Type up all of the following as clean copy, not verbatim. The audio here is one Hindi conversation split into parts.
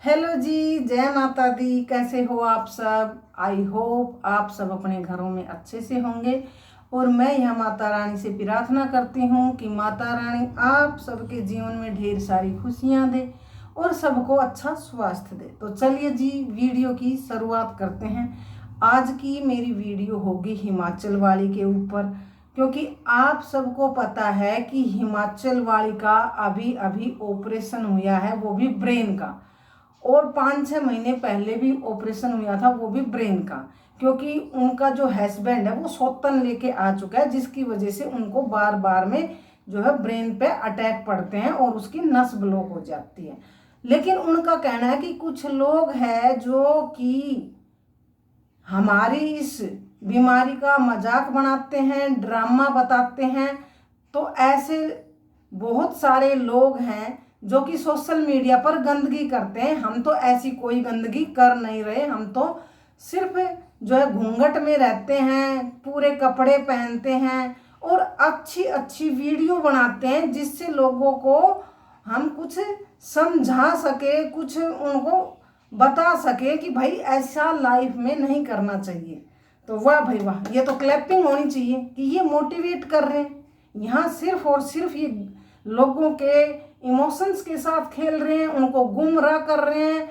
हेलो जी, जय माता दी। कैसे हो आप सब? आई होप आप सब अपने घरों में अच्छे से होंगे। और मैं यह माता रानी से प्रार्थना करती हूँ कि माता रानी आप सबके जीवन में ढेर सारी खुशियाँ दे और सबको अच्छा स्वास्थ्य दे। तो चलिए जी, वीडियो की शुरुआत करते हैं। आज की मेरी वीडियो होगी हिमाचल वाली के ऊपर, क्योंकि आप सबको पता है कि हिमाचल वाली का अभी अभी ऑपरेशन हुआ है, वो भी ब्रेन का। और 5-6 महीने पहले भी ऑपरेशन हुआ था, वो भी ब्रेन का। क्योंकि उनका जो हस्बैंड है वो सौतन लेके आ चुका है, जिसकी वजह से उनको बार बार में जो है ब्रेन पे अटैक पड़ते हैं और उसकी नस ब्लॉक हो जाती है। लेकिन उनका कहना है कि कुछ लोग हैं जो कि हमारी इस बीमारी का मजाक बनाते हैं, ड्रामा बताते हैं। तो ऐसे बहुत सारे लोग हैं जो कि सोशल मीडिया पर गंदगी करते हैं। हम तो ऐसी कोई गंदगी कर नहीं रहे, हम तो सिर्फ जो है घूंघट में रहते हैं, पूरे कपड़े पहनते हैं और अच्छी अच्छी वीडियो बनाते हैं, जिससे लोगों को हम कुछ समझा सके, कुछ उनको बता सके कि भाई ऐसा लाइफ में नहीं करना चाहिए। तो वाह भाई वाह, ये तो क्लैपिंग होनी चाहिए कि ये मोटिवेट कर रहे हैं। यहाँ सिर्फ और सिर्फ ये लोगों के इमोशंस के साथ खेल रहे हैं, उनको गुमराह कर रहे हैं,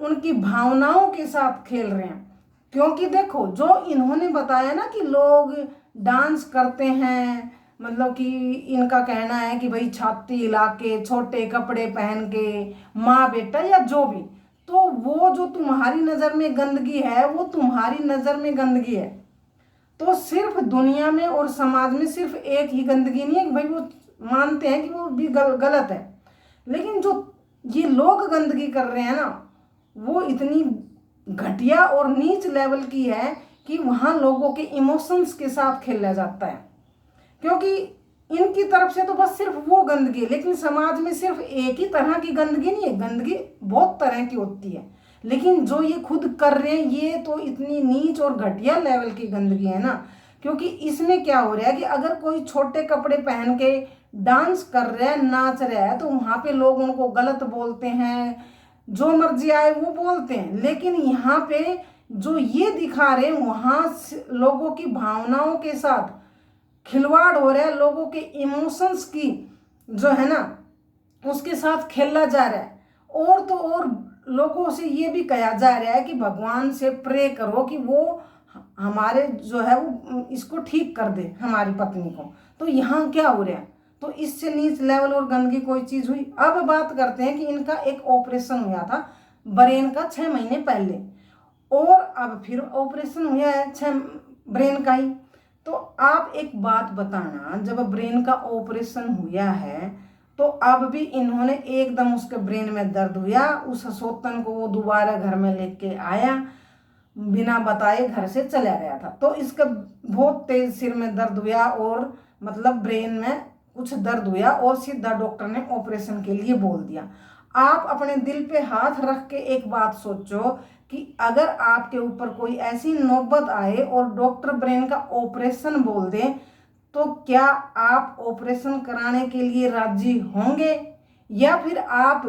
उनकी भावनाओं के साथ खेल रहे हैं। क्योंकि देखो, जो इन्होंने बताया ना कि लोग डांस करते हैं, मतलब कि इनका कहना है कि भाई छाती हिला के, छोटे कपड़े पहन के, माँ बेटा या जो भी, तो वो जो तुम्हारी नज़र में गंदगी है वो तुम्हारी नज़र में गंदगी है। तो सिर्फ दुनिया में और समाज में सिर्फ एक ही गंदगी नहीं है कि भाई वो मानते हैं कि वो भी गलत है। लेकिन जो ये लोग गंदगी कर रहे हैं ना, वो इतनी घटिया और नीच लेवल की है कि वहाँ लोगों के इमोशंस के साथ खेला जाता है। क्योंकि इनकी तरफ से तो बस सिर्फ वो गंदगी है, लेकिन समाज में सिर्फ एक ही तरह की गंदगी नहीं है, गंदगी बहुत तरह की होती है। लेकिन जो ये खुद कर रहे हैं ये तो इतनी नीच और घटिया लेवल की गंदगी है ना। क्योंकि इसमें क्या हो रहा है कि अगर कोई छोटे कपड़े पहन के डांस कर रहा है, नाच रहा है, तो वहाँ पे लोग उनको गलत बोलते हैं, जो मर्जी आए वो बोलते हैं। लेकिन यहाँ पे जो ये दिखा रहे हैं वहाँ लोगों की भावनाओं के साथ खिलवाड़ हो रहा है, लोगों के इमोशंस की जो है ना उसके साथ खेला जा रहा है। और तो और लोगों से ये भी कहा जा रहा है कि भगवान से प्रे करो कि वो हमारे जो है वो इसको ठीक कर दे, हमारी पत्नी को। तो यहाँ क्या हो रहा है? तो इससे नीच लेवल और गंदगी कोई चीज़ हुई। अब बात करते हैं कि इनका एक ऑपरेशन हुआ था ब्रेन का 6 महीने पहले, और अब फिर ऑपरेशन हुआ है ब्रेन का ही। तो आप एक बात बताना, जब ब्रेन का ऑपरेशन हुआ है तो अब भी इन्होंने एकदम उसके ब्रेन में दर्द हुआ, उस सोतन को वो दोबारा घर में लेके आया, बिना बताए घर से चला गया था। तो इसका बहुत तेज सिर में दर्द हुआ और मतलब ब्रेन में कुछ दर्द हुआ और सीधा डॉक्टर ने ऑपरेशन के लिए बोल दिया। आप अपने दिल पे हाथ रख के एक बात सोचो कि अगर आपके ऊपर कोई ऐसी नौबत आए और डॉक्टर ब्रेन का ऑपरेशन बोल दे, तो क्या आप ऑपरेशन कराने के लिए राजी होंगे? या फिर आप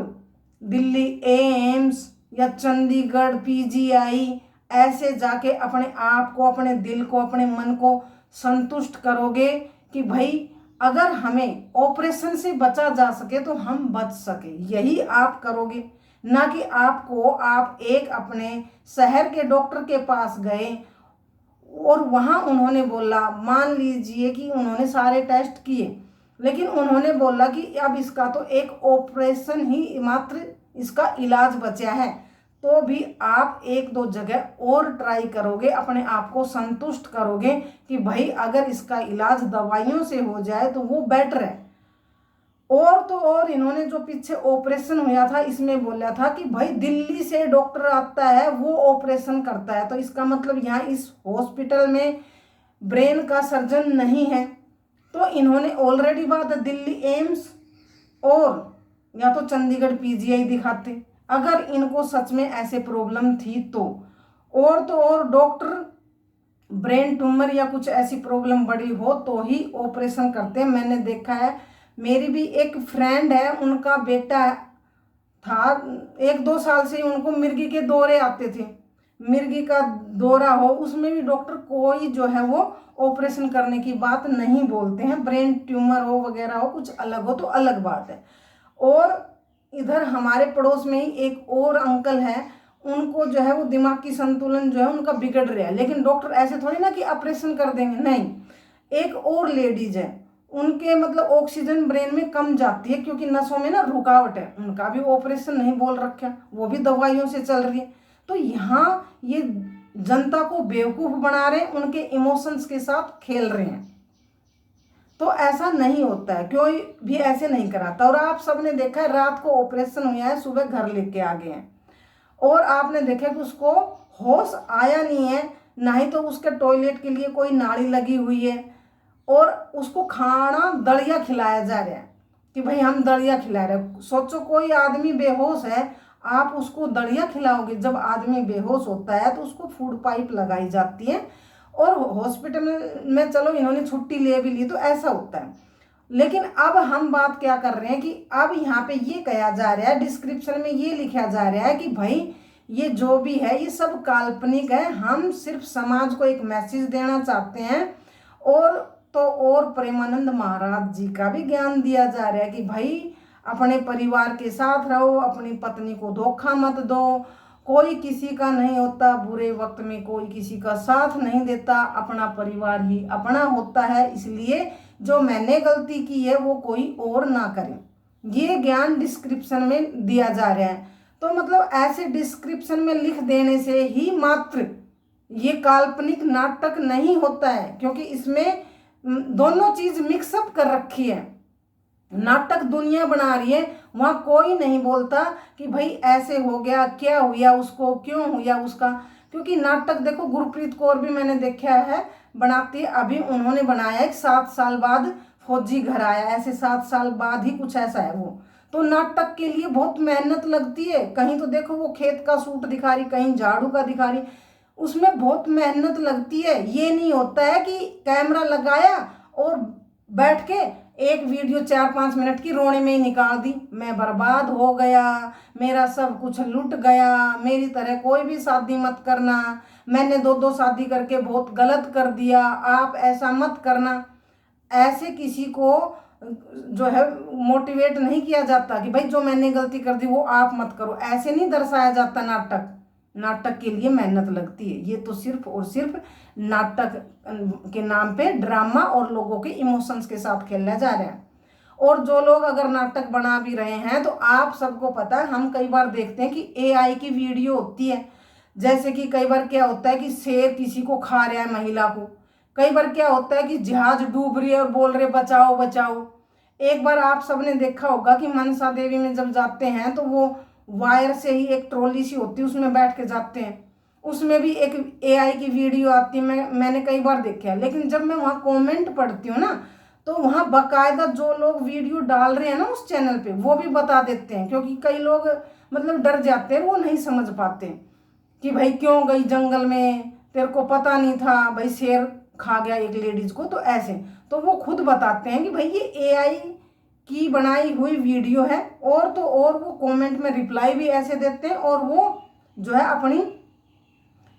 दिल्ली एम्स या चंडीगढ़ पीजीआई ऐसे जाके अपने आप को, अपने दिल को, अपने मन को संतुष्ट करोगे कि भाई अगर हमें ऑपरेशन से बचा जा सके तो हम बच सके, यही आप करोगे? ना कि आप एक अपने शहर के डॉक्टर के पास गए और वहाँ उन्होंने बोला, मान लीजिए कि उन्होंने सारे टेस्ट किए, लेकिन उन्होंने बोला कि अब इसका तो एक ऑपरेशन ही मात्र इसका इलाज बचा है, तो भी आप 1-2 जगह और ट्राई करोगे, अपने आप को संतुष्ट करोगे कि भाई अगर इसका इलाज दवाइयों से हो जाए तो वो बेटर है। और तो और इन्होंने जो पीछे ऑपरेशन हुआ था इसमें बोला था कि भाई दिल्ली से डॉक्टर आता है वो ऑपरेशन करता है, तो इसका मतलब यहाँ इस हॉस्पिटल में ब्रेन का सर्जन नहीं है। तो इन्होंने ऑलरेडी बात दिल्ली एम्स और या तो चंडीगढ़ पीजीआई दिखाते अगर इनको सच में ऐसे प्रॉब्लम थी तो। और तो और डॉक्टर ब्रेन ट्यूमर या कुछ ऐसी प्रॉब्लम बड़ी हो तो ही ऑपरेशन करते हैं। मैंने देखा है, मेरी भी एक फ्रेंड है, उनका बेटा था, 1-2 साल से उनको मिर्गी के दौरे आते थे, मिर्गी का दौरा हो, उसमें भी डॉक्टर कोई जो है वो ऑपरेशन करने की बात नहीं बोलते हैं। ब्रेन ट्यूमर हो वगैरह हो, कुछ अलग हो तो अलग बात है। और इधर हमारे पड़ोस में ही एक और अंकल हैं, उनको जो है वो दिमाग की संतुलन जो है उनका बिगड़ रहा है, लेकिन डॉक्टर ऐसे थोड़ी ना कि ऑपरेशन कर देंगे, नहीं। एक और लेडीज है, उनके मतलब ऑक्सीजन ब्रेन में कम जाती है क्योंकि नसों में ना रुकावट है, उनका भी ऑपरेशन नहीं बोल रखा, वो भी दवाइयों से चल रही है। तो यहाँ ये जनता को बेवकूफ बना रहे हैं, उनके इमोशंस के साथ खेल रहे हैं। तो ऐसा नहीं होता है, कोई भी ऐसे नहीं कराता। और आप सबने देखा है, रात को ऑपरेशन हुआ है, सुबह घर लेके आ गए हैं, और आपने देखा कि उसको होश आया नहीं है, ना ही तो उसके टॉयलेट के लिए कोई नाड़ी लगी हुई है, और उसको खाना दलिया खिलाया जा रहा है कि भाई हम दलिया खिला रहे हैं। सोचो कोई आदमी बेहोश है, आप उसको दलिया खिलाओगे। जब आदमी बेहोश होता है तो उसको फूड पाइप लगाई जाती है, और हॉस्पिटल में चलो इन्होंने छुट्टी ले भी ली तो ऐसा होता है। लेकिन अब हम बात क्या कर रहे हैं कि अब यहाँ पे ये कहा जा रहा है, डिस्क्रिप्शन में ये लिखा जा रहा है कि भाई ये जो भी है ये सब काल्पनिक है, हम सिर्फ समाज को एक मैसेज देना चाहते हैं। और तो और प्रेमानंद महाराज जी का भी ज्ञान दिया जा रहा है कि भाई अपने परिवार के साथ रहो, अपनी पत्नी को धोखा मत दो, कोई किसी का नहीं होता, बुरे वक्त में कोई किसी का साथ नहीं देता, अपना परिवार ही अपना होता है, इसलिए जो मैंने गलती की है वो कोई और ना करे। ये ज्ञान डिस्क्रिप्शन में दिया जा रहा है। तो मतलब ऐसे डिस्क्रिप्शन में लिख देने से ही मात्र ये काल्पनिक नाटक नहीं होता है, क्योंकि इसमें दोनों चीज मिक्सअप कर रखी है। नाटक दुनिया बना रही है, वहां कोई नहीं बोलता कि भाई ऐसे हो गया, क्या हुआ उसको, क्यों हुआ उसका। क्योंकि नाटक देखो, गुरप्रीत कौर भी मैंने देखा है बनाती है, अभी उन्होंने बनाया एक 7 साल बाद फौजी घर आया, ऐसे 7 साल बाद ही कुछ ऐसा है वो। तो नाटक के लिए बहुत मेहनत लगती है, कहीं तो देखो वो खेत का सूट दिखा रही, कहीं झाड़ू का दिखा रही, उसमें बहुत मेहनत लगती है। ये नहीं होता है कि कैमरा लगाया और बैठ के एक वीडियो 4-5 मिनट की रोने में ही निकाल दी, मैं बर्बाद हो गया, मेरा सब कुछ लुट गया, मेरी तरह कोई भी शादी मत करना, मैंने 2-2 शादी करके बहुत गलत कर दिया, आप ऐसा मत करना। ऐसे किसी को जो है मोटिवेट नहीं किया जाता कि भाई जो मैंने गलती कर दी वो आप मत करो, ऐसे नहीं दर्शाया जाता। नाटक नाटक के लिए मेहनत लगती है, ये तो सिर्फ और सिर्फ नाटक के नाम पे ड्रामा और लोगों के इमोशंस के साथ खेला जा रहा है। और जो लोग अगर नाटक बना भी रहे हैं तो आप सबको पता है, हम कई बार देखते हैं कि एआई की वीडियो होती है, जैसे कि कई बार क्या होता है कि शेर किसी को खा रहा है महिला को, कई बार क्या होता है कि जहाज डूब रही है और बोल रहे बचाओ बचाओ। एक बार आप सबने देखा होगा कि मनसा देवी में जब जाते हैं तो वो वायर से ही एक ट्रॉली सी होती है, उसमें बैठ के जाते हैं, उसमें भी एक एआई की वीडियो आती है, मैंने कई बार देखा है। लेकिन जब मैं वहाँ कमेंट पढ़ती हूँ ना, तो वहाँ बाकायदा जो लोग वीडियो डाल रहे हैं ना उस चैनल पे, वो भी बता देते हैं, क्योंकि कई लोग मतलब डर जाते हैं, वो नहीं समझ पाते कि भाई क्यों गई जंगल में, तेरे को पता नहीं था, भाई शेर खा गया एक लेडीज को, तो ऐसे तो वो खुद बताते हैं कि भाई ये एआई की बनाई हुई वीडियो है। और तो और वो कमेंट में रिप्लाई भी ऐसे देते हैं, और वो जो है अपनी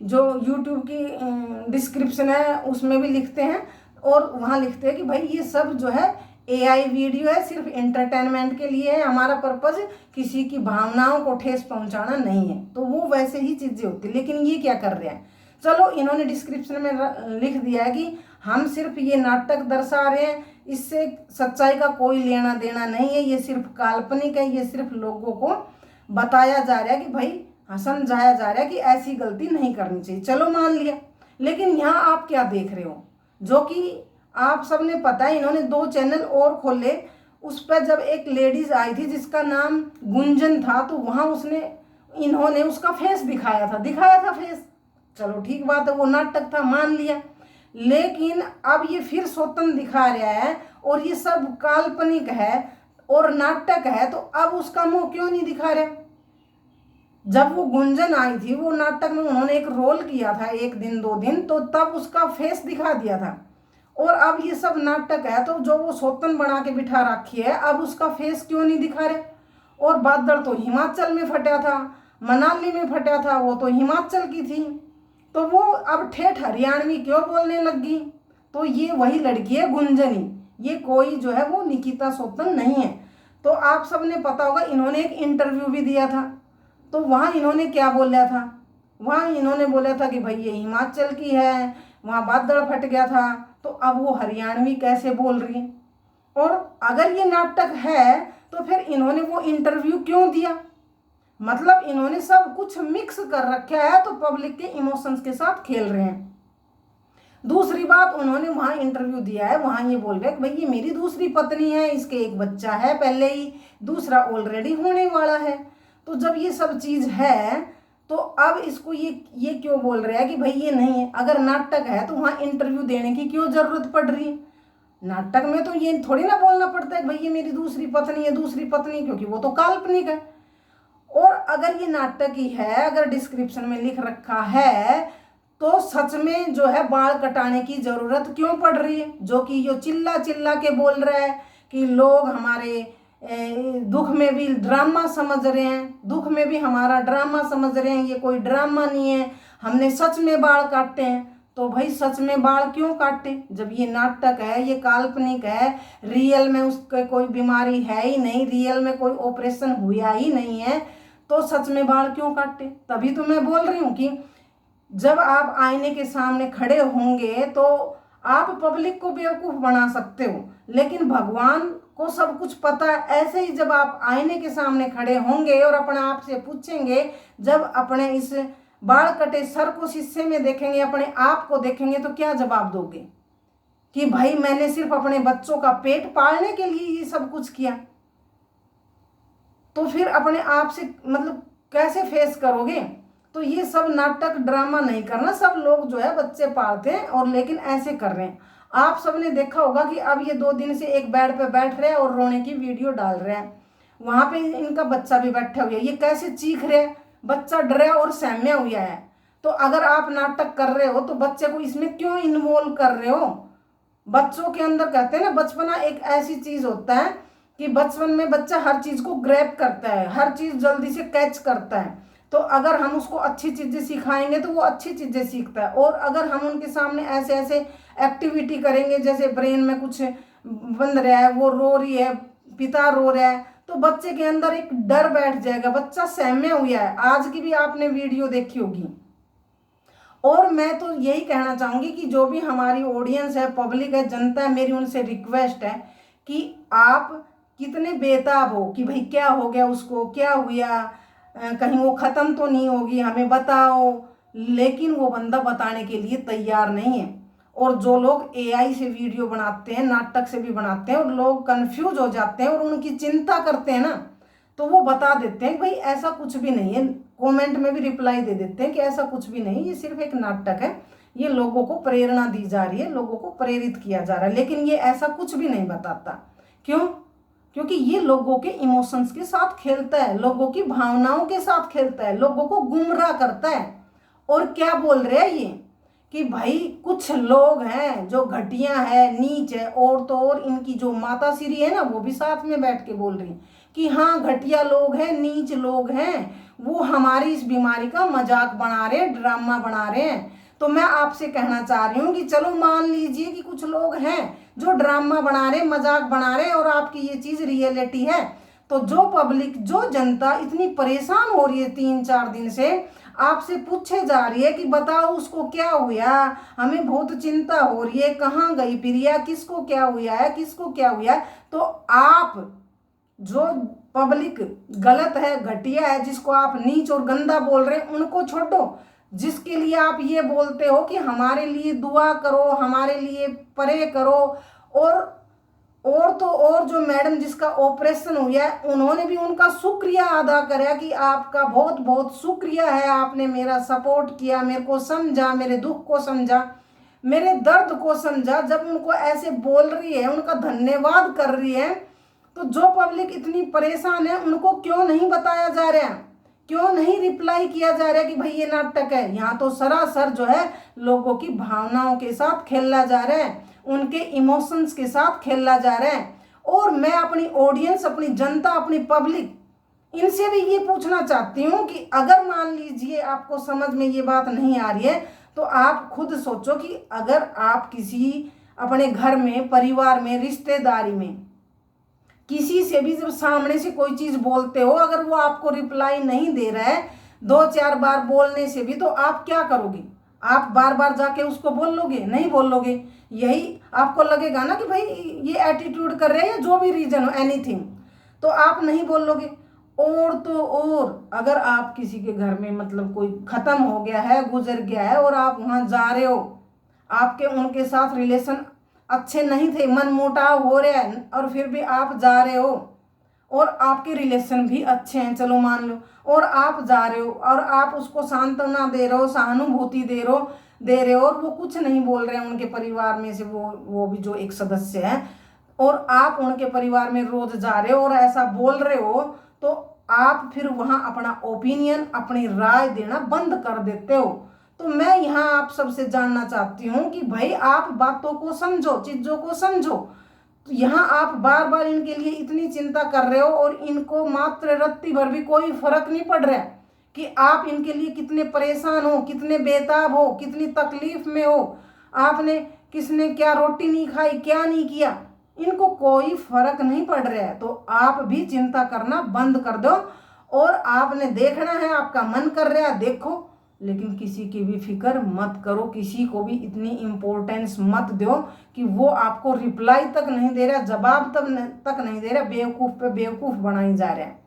जो यूट्यूब की डिस्क्रिप्शन है उसमें भी लिखते हैं, और वहाँ लिखते हैं कि भाई ये सब जो है एआई वीडियो है, सिर्फ एंटरटेनमेंट के लिए है, हमारा पर्पज़ किसी की भावनाओं को ठेस पहुंचाना नहीं है। तो वो वैसे ही चीज़ें होती, लेकिन ये क्या कर रहे हैं, चलो इन्होंने डिस्क्रिप्शन में लिख दिया है कि हम सिर्फ ये नाटक दर्शा रहे हैं, इससे सच्चाई का कोई लेना देना नहीं है, ये सिर्फ काल्पनिक है, ये सिर्फ लोगों को बताया जा रहा है कि भाई समझाया जा रहा है कि ऐसी गलती नहीं करनी चाहिए। चलो मान लिया, लेकिन यहाँ आप क्या देख रहे हो, जो कि आप सबने पता है, इन्होंने 2 चैनल और खोले, उस पर जब एक लेडीज आई थी जिसका नाम गुंजन था, तो वहाँ इन्होंने उसका फेस दिखाया था फेस, चलो ठीक बात है, वो नाटक था मान लिया। लेकिन अब ये फिर स्वतंत्र दिखा रहा है और ये सब काल्पनिक है और नाटक है, तो अब उसका मुंह क्यों नहीं दिखा रहा। जब वो गुंजन आई थी, वो नाटक में उन्होंने एक रोल किया था 1 दिन 2 दिन, तो तब उसका फेस दिखा दिया था, और अब ये सब नाटक है, तो जो वो स्वतंत्र बना के बिठा रखी है, अब उसका फेस क्यों नहीं दिखा रहे। और बादल तो हिमाचल में फटा था, मनाली में फटा था, वो तो हिमाचल की थी, तो वो अब ठेठ हरियाणवी क्यों बोलने लगी? तो ये वही लड़की है गुंजनी, ये कोई जो है वो निकिता सोतन नहीं है। तो आप सबने पता होगा, इन्होंने एक इंटरव्यू भी दिया था, तो वहाँ इन्होंने क्या बोला था? वहाँ इन्होंने बोला था कि भाई ये हिमाचल की है, वहाँ बादल फट गया था, तो अब वो हरियाणवी कैसे बोल रही है? और अगर ये नाटक है तो फिर इन्होंने वो इंटरव्यू क्यों दिया? मतलब इन्होंने सब कुछ मिक्स कर रखा है, तो पब्लिक के इमोशंस के साथ खेल रहे हैं। दूसरी बात, उन्होंने वहां इंटरव्यू दिया है, वहां ये बोल रहे हैं कि भाई ये मेरी दूसरी पत्नी है, इसके एक बच्चा है पहले ही, दूसरा ऑलरेडी होने वाला है। तो जब ये सब चीज है तो अब इसको ये क्यों बोल रहे हैं कि भाई ये नहीं है? अगर नाटक है तो वहां इंटरव्यू देने की क्यों जरूरत पड़ रही है? नाटक में तो ये थोड़ी ना बोलना पड़ता है कि भाई ये मेरी दूसरी पत्नी है, दूसरी पत्नी, क्योंकि वो तो काल्पनिक है। और अगर ये नाटक ही है, अगर डिस्क्रिप्शन में लिख रखा है, तो सच में जो है बाल कटाने की जरूरत क्यों पड़ रही है? जो कि यो चिल्ला चिल्ला के बोल रहा है कि लोग हमारे दुख में भी ड्रामा समझ रहे हैं, दुख में भी हमारा ड्रामा समझ रहे हैं, ये कोई ड्रामा नहीं है, हमने सच में बाल काटे हैं। तो भाई सच में बाल क्यों काटे? जब ये नाटक है, ये काल्पनिक है, रियल में उसके कोई बीमारी है ही नहीं, रियल में कोई ऑपरेशन हुआ ही नहीं है, तो सच में बाल क्यों काटे? तभी तो मैं बोल रही हूँ कि जब आप आईने के सामने खड़े होंगे तो आप पब्लिक को बेवकूफ बना सकते हो, लेकिन भगवान को सब कुछ पता है। ऐसे ही जब आप आईने के सामने खड़े होंगे और अपने आप से पूछेंगे, जब अपने इस बाल कटे सर को शीशे में देखेंगे, अपने आप को देखेंगे, तो क्या जवाब दोगे? कि भाई मैंने सिर्फ अपने बच्चों का पेट पालने के लिए ये सब कुछ किया। तो फिर अपने आप से मतलब कैसे फेस करोगे? तो ये सब नाटक ड्रामा नहीं करना। सब लोग जो है बच्चे पालते हैं और लेकिन ऐसे कर रहे हैं। आप सबने देखा होगा कि अब ये 2 दिन से एक बेड पे बैठ रहे हैं और रोने की वीडियो डाल रहे हैं, वहां पे इनका बच्चा भी बैठा हुआ है, ये कैसे चीख रहे हैं, बच्चा डरा और सहम्या हुआ है। तो अगर आप नाटक कर रहे हो तो बच्चे को इसमें क्यों इन्वॉल्व कर रहे हो? बच्चों के अंदर कहते हैं ना, बचपना एक ऐसी चीज होता है कि बचपन में बच्चा हर चीज को ग्रैब करता है, हर चीज जल्दी से कैच करता है। तो अगर हम उसको अच्छी चीजें सिखाएंगे तो वो अच्छी चीजें सीखता है, और अगर हम उनके सामने ऐसे ऐसे एक्टिविटी करेंगे, जैसे ब्रेन में कुछ बंद रहा है, वो रो रही है, पिता रो रहा है, तो बच्चे के अंदर एक डर बैठ जाएगा, बच्चा सहमे हुआ है। आज की भी आपने वीडियो देखी होगी। और मैं तो यही कहना चाहूंगी कि जो भी हमारी ऑडियंस है, पब्लिक है, जनता है, मेरी उनसे रिक्वेस्ट है कि आप कितने बेताब हो कि भाई क्या हो गया, उसको क्या हुआ, कहीं वो खत्म तो नहीं होगी, हमें बताओ। लेकिन वो बंदा बताने के लिए तैयार नहीं है। और जो लोग एआई से वीडियो बनाते हैं, नाटक से भी बनाते हैं, और लोग कंफ्यूज हो जाते हैं और उनकी चिंता करते हैं ना, तो वो बता देते हैं भाई ऐसा कुछ भी नहीं है, कमेंट में भी रिप्लाई दे देते हैं कि ऐसा कुछ भी नहीं, ये सिर्फ एक नाटक है, ये लोगों को प्रेरणा दी जा रही है, लोगों को प्रेरित किया जा रहा है। लेकिन ये ऐसा कुछ भी नहीं बताता। क्यों? क्योंकि ये लोगों के इमोशंस के साथ खेलता है, लोगों की भावनाओं के साथ खेलता है, लोगों को गुमराह करता है। और क्या बोल रहे हैं ये कि भाई कुछ लोग हैं जो घटिया है, नीच है, और तो और इनकी जो माता श्री है ना, वो भी साथ में बैठ के बोल रही है कि हाँ घटिया लोग हैं, नीच लोग हैं, वो हमारी इस बीमारी का मजाक बना रहे हैं, ड्रामा बना रहे हैं। तो मैं आपसे कहना चाह रही हूँ कि चलो मान लीजिए कि कुछ लोग हैं जो ड्रामा बना रहे, मजाक बना रहे, और आपकी ये चीज रियलिटी है, तो जो पब्लिक, जो जनता इतनी परेशान हो रही है 3-4 दिन से, आपसे पूछे जा रही है कि बताओ उसको क्या हुआ, हमें बहुत चिंता हो रही है, कहाँ गई प्रिया, किसको क्या हुआ है, किसको क्या हुआ है। तो आप जो पब्लिक गलत है, घटिया है, जिसको आप नीच और गंदा बोल रहे हैं, उनको छोड़ो। जिसके लिए आप ये बोलते हो कि हमारे लिए दुआ करो, हमारे लिए प्रे करो, और तो और जो मैडम जिसका ऑपरेशन हुआ है, उन्होंने भी उनका शुक्रिया अदा करा कि आपका बहुत बहुत शुक्रिया है, आपने मेरा सपोर्ट किया, मेरे को समझा, मेरे दुख को समझा, मेरे दर्द को समझा। जब उनको ऐसे बोल रही है, उनका धन्यवाद कर रही है, तो जो पब्लिक इतनी परेशान है उनको क्यों नहीं बताया जा रहा, क्यों नहीं रिप्लाई किया जा रहा है कि भाई ये नाटक है? यहाँ तो सरासर जो है लोगों की भावनाओं के साथ खेला जा रहा है, उनके इमोशंस के साथ खेला जा रहा है। और मैं अपनी ऑडियंस, अपनी जनता, अपनी पब्लिक इनसे भी ये पूछना चाहती हूँ कि अगर मान लीजिए आपको समझ में ये बात नहीं आ रही है तो आप खुद सोचो कि अगर आप किसी अपने घर में, परिवार में, रिश्तेदारी में किसी से भी जब सामने से कोई चीज बोलते हो, अगर वो आपको रिप्लाई नहीं दे रहा है, 2-4 बार बोलने से भी, तो आप क्या करोगे? आप बार बार जाके उसको बोल लोगे? नहीं बोल लोगे। यही आपको लगेगा ना कि भाई ये एटीट्यूड कर रहे हैं या जो भी रीजन हो, एनीथिंग, तो आप नहीं बोल लोगे। और तो और अगर आप किसी के घर में मतलब कोई खत्म हो गया है, गुजर गया है, और आप वहां जा रहे हो, आपके उनके साथ रिलेशन अच्छे नहीं थे, मन मुटाव हो रहा है, और फिर भी आप जा रहे हो, और आपके रिलेशन भी अच्छे हैं, चलो मान लो, और आप जा रहे हो और आप उसको सांत्वना दे रहे हो, सहानुभूति दे रहे हो, और वो कुछ नहीं बोल रहे हैं उनके परिवार में से, वो भी जो एक सदस्य है, और आप उनके परिवार में रोज जा रहे हो और ऐसा बोल रहे हो, तो आप फिर वहां अपना ओपिनियन, अपनी राय देना बंद कर देते हो। तो मैं यहाँ आप सबसे जानना चाहती हूँ कि भाई आप बातों को समझो, चीजों को समझो। तो यहाँ आप बार बार इनके लिए इतनी चिंता कर रहे हो और इनको मात्र रत्ती भर भी कोई फर्क नहीं पड़ रहा है कि आप इनके लिए कितने परेशान हो, कितने बेताब हो, कितनी तकलीफ में हो, आपने किसने क्या रोटी नहीं खाई, क्या नहीं किया, इनको कोई फर्क नहीं पड़ रहा है। तो आप भी चिंता करना बंद कर दो, और आपने देखना है, आपका मन कर रहा है देखो, लेकिन किसी की भी फिक्र मत करो, किसी को भी इतनी इम्पोर्टेंस मत दो कि वो आपको रिप्लाई तक नहीं दे रहा, जवाब तक नहीं दे रहा, बेवकूफ़ पे बेवकूफ़ बनाई जा रहा है।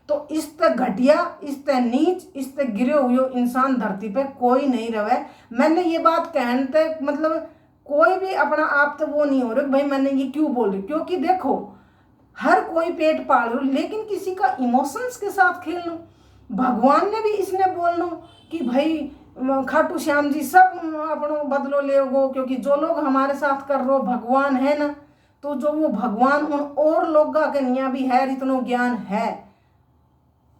तो इस तक घटिया, इस तक नीच, इस तक गिरे हुए इंसान धरती पे कोई नहीं रहे। मैंने ये बात कहते मतलब कोई भी अपना आप तो वो नहीं हो रहा भाई मैंने ये क्यों बोल रही, क्योंकि देखो हर कोई पेट पाल लो, लेकिन किसी का इमोशंस के साथ खेल लो। भगवान ने भी इसने बोलना कि भाई खाटू श्याम जी सब अपनों बदलो ले गो, क्योंकि जो लोग हमारे साथ कर रो भगवान है ना, तो जो वो भगवान उन और लोग का कन्या भी है, इतना ज्ञान है,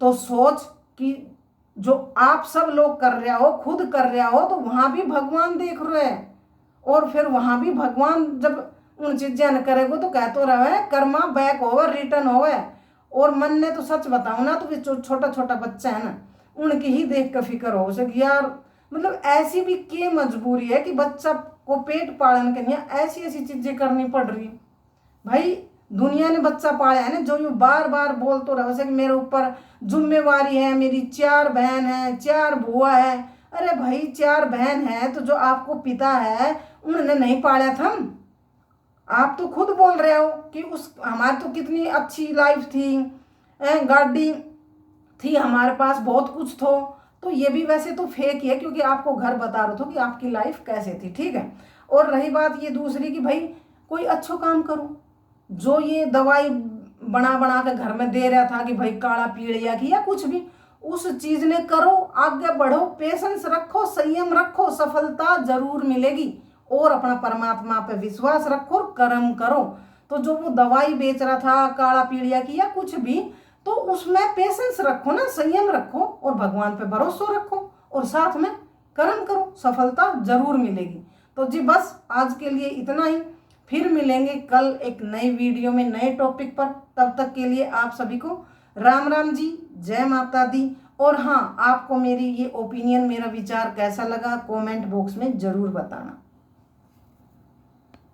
तो सोच कि जो आप सब लोग कर रहे हो, खुद कर रहे हो, तो वहां भी भगवान देख रहे हैं, और फिर वहां भी भगवान जब उन चीजें न करेगो तो कह तो रहे कर्मा बैक होवे, रिटर्न होवे। और मन ने तो सच बताऊं ना, तो छोटा छोटा बच्चा है ना, उनकी ही देख कर फिक्र हो सके यार, मतलब ऐसी भी क्या मजबूरी है कि बच्चा को पेट पालन के लिए ऐसी ऐसी चीजें करनी पड़ रही है। भाई दुनिया ने बच्चा पाला है ना, जो यूँ बार बार बोल तो रहे कि मेरे ऊपर जिम्मेवारी है, मेरी 4 बहन है, 4 बुआ है। अरे भाई 4 बहन है तो जो आपको पिता है उन्होंने नहीं पाला था? आप तो खुद बोल रहे हो कि उस हमारी तो कितनी अच्छी लाइफ थी, गाड़ी थी हमारे पास, बहुत कुछ तो ये भी वैसे तो फेक ही है, क्योंकि आपको घर बता रहा था कि आपकी लाइफ कैसे थी, ठीक है। और रही बात ये दूसरी कि भाई कोई अच्छा काम करो, जो ये दवाई बना के घर में दे रहा था कि भाई काला पीड़िया की या कुछ भी, उस चीज ने करो, आगे बढ़ो, पेशेंस रखो, संयम रखो, सफलता जरूर मिलेगी, और अपना परमात्मा पे विश्वास रखो, कर्म करो। तो जो वो दवाई बेच रहा था काला पीड़िया की या कुछ भी, तो उसमें पेशेंस रखो ना, संयम रखो, और भगवान पे भरोसा रखो, और साथ में कर्म करो, सफलता जरूर मिलेगी। तो जी बस आज के लिए इतना ही, फिर मिलेंगे कल एक नई वीडियो में नए टॉपिक पर। तब तक के लिए आप सभी को राम राम जी, जय माता दी। और हाँ, आपको मेरी ये ओपिनियन, मेरा विचार कैसा लगा कमेंट बॉक्स में जरूर बताना।